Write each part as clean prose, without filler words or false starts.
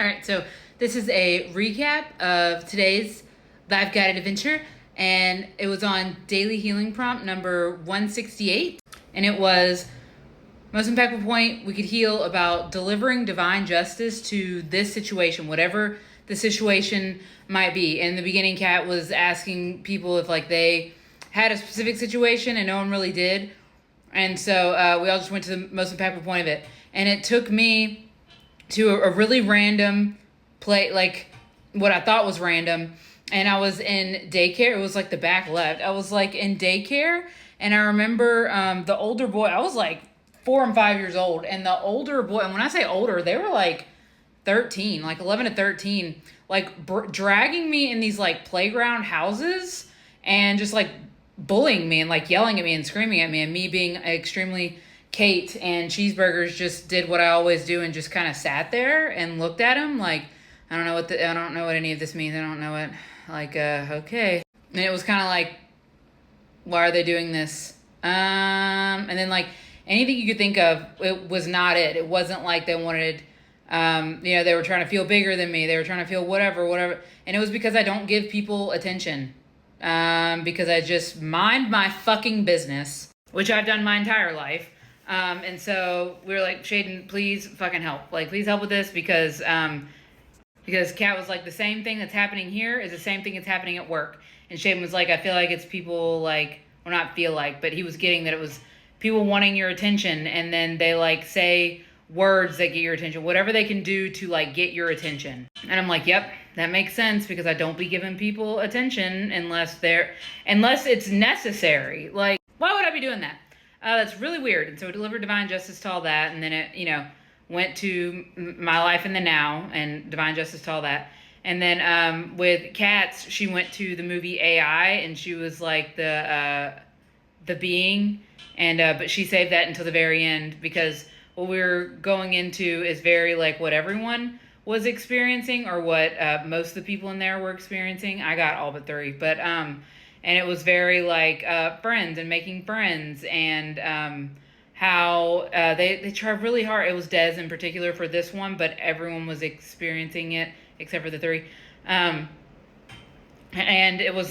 All right, so this is a recap of today's live guided adventure, and it was on daily healing prompt number 168, and it was most impactful point we could heal about delivering divine justice to this situation, whatever the situation might be. In the beginning, Kat was asking people if they had a specific situation, and no one really did. And so we all just went to the most impactful point of it. And it took me to a really random play, what I thought was random. And I was in daycare. It was the back left. I was in daycare. And I remember the older boy, I was 4 and 5 years old. And the older boy, and when I say older, they were 13, 11 to 13, dragging me in these playground houses and just bullying me and yelling at me and screaming at me, and me being extremely Kate and Cheeseburgers just did what I always do and just kind of sat there and looked at him I don't know what any of this means. I don't know it. Okay. And it was kind of why are they doing this? And then anything you could think of, it was not it. It wasn't they wanted, they were trying to feel bigger than me. They were trying to feel whatever. And it was because I don't give people attention. Because I just mind my fucking business, which I've done my entire life. And so we were Shaden, please fucking help. Please help with this because Kat was the same thing that's happening here is the same thing that's happening at work. And Shaden was I feel it's people well, not feel but he was getting that it was people wanting your attention, and then they say words that get your attention, whatever they can do to get your attention. And I'm yep, that makes sense, because I don't be giving people attention unless it's necessary. Why would I be doing that? That's really weird. And so it delivered divine justice to all that, and then it went to my life in the now and divine justice to all that. And then with Kat's, she went to the movie AI, and she was the being, and but she saved that until the very end, because what we're going into is very what everyone was experiencing, or what most of the people in there were experiencing. I got all but 3, but and it was very friends and making friends, and how they tried really hard. It was Des in particular for this one, but everyone was experiencing it except for the 3. And it was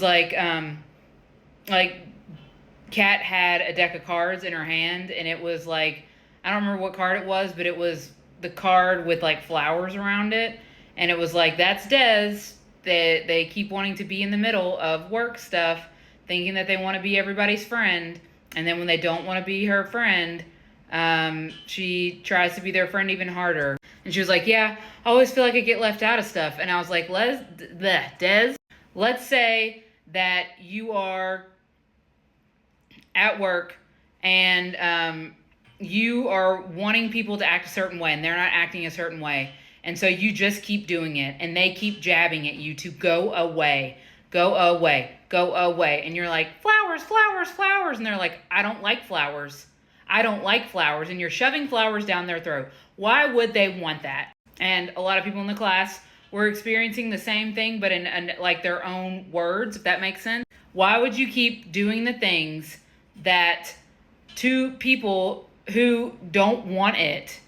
Kat had a deck of cards in her hand, and it was I don't remember what card it was, but it was the card with flowers around it, and it was that's Des. They keep wanting to be in the middle of work stuff, thinking that they want to be everybody's friend, and then when they don't want to be her friend, she tries to be their friend even harder. And she was yeah, I always feel I get left out of stuff. And I was Des, let's say that you are at work, and you are wanting people to act a certain way, and they're not acting a certain way. And so you just keep doing it, and they keep jabbing at you to go away. And you're flowers, flowers, flowers. And they're I don't like flowers. I don't like flowers. And you're shoving flowers down their throat. Why would they want that? And a lot of people in the class were experiencing the same thing, but in their own words, if that makes sense. Why would you keep doing the things that to people who don't want it?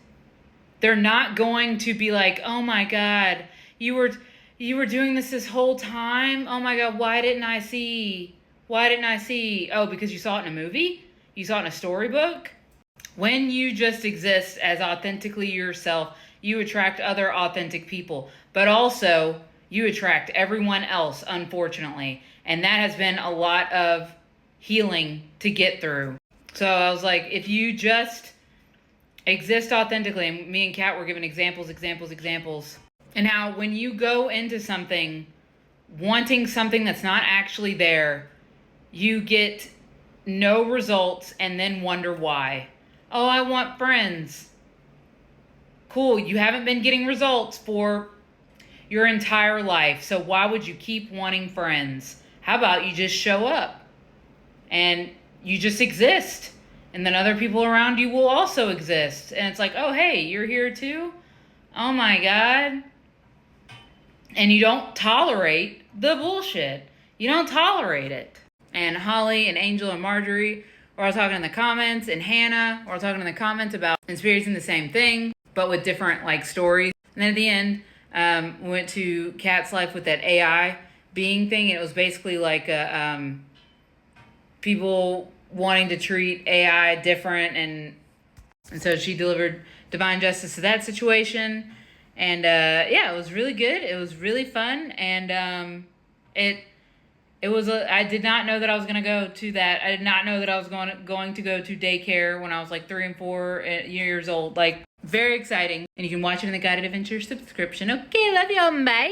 They're not going to be oh my God, you were doing this whole time? Oh my God, why didn't I see? Oh, because you saw it in a movie? You saw it in a storybook? When you just exist as authentically yourself, you attract other authentic people, but also you attract everyone else, unfortunately. And that has been a lot of healing to get through. So I was if you just exist authentically, and me and Kat were giving examples, and how when you go into something wanting something that's not actually there, you get no results and then wonder why. Oh, I want friends. Cool, you haven't been getting results for your entire life, so why would you keep wanting friends? How about you just show up and you just exist? And then other people around you will also exist. And it's oh, hey, you're here too? Oh my God. And you don't tolerate the bullshit. You don't tolerate it. And Holly and Angel and Marjorie were all talking in the comments, and Hannah were all talking in the comments about experiencing the same thing, but with different stories. And then at the end, We went to Cat's Life with that AI being thing, and it was basically like people wanting to treat AI different, and so she delivered divine justice to that situation. And yeah, it was really good. It was really fun, and it was I did not know that I was going to go to that. I did not know that I was going to go to daycare when I was like 3 and 4 years old. Like, very exciting. And you can watch it in the Guided Adventure subscription. Okay, love y'all. Bye.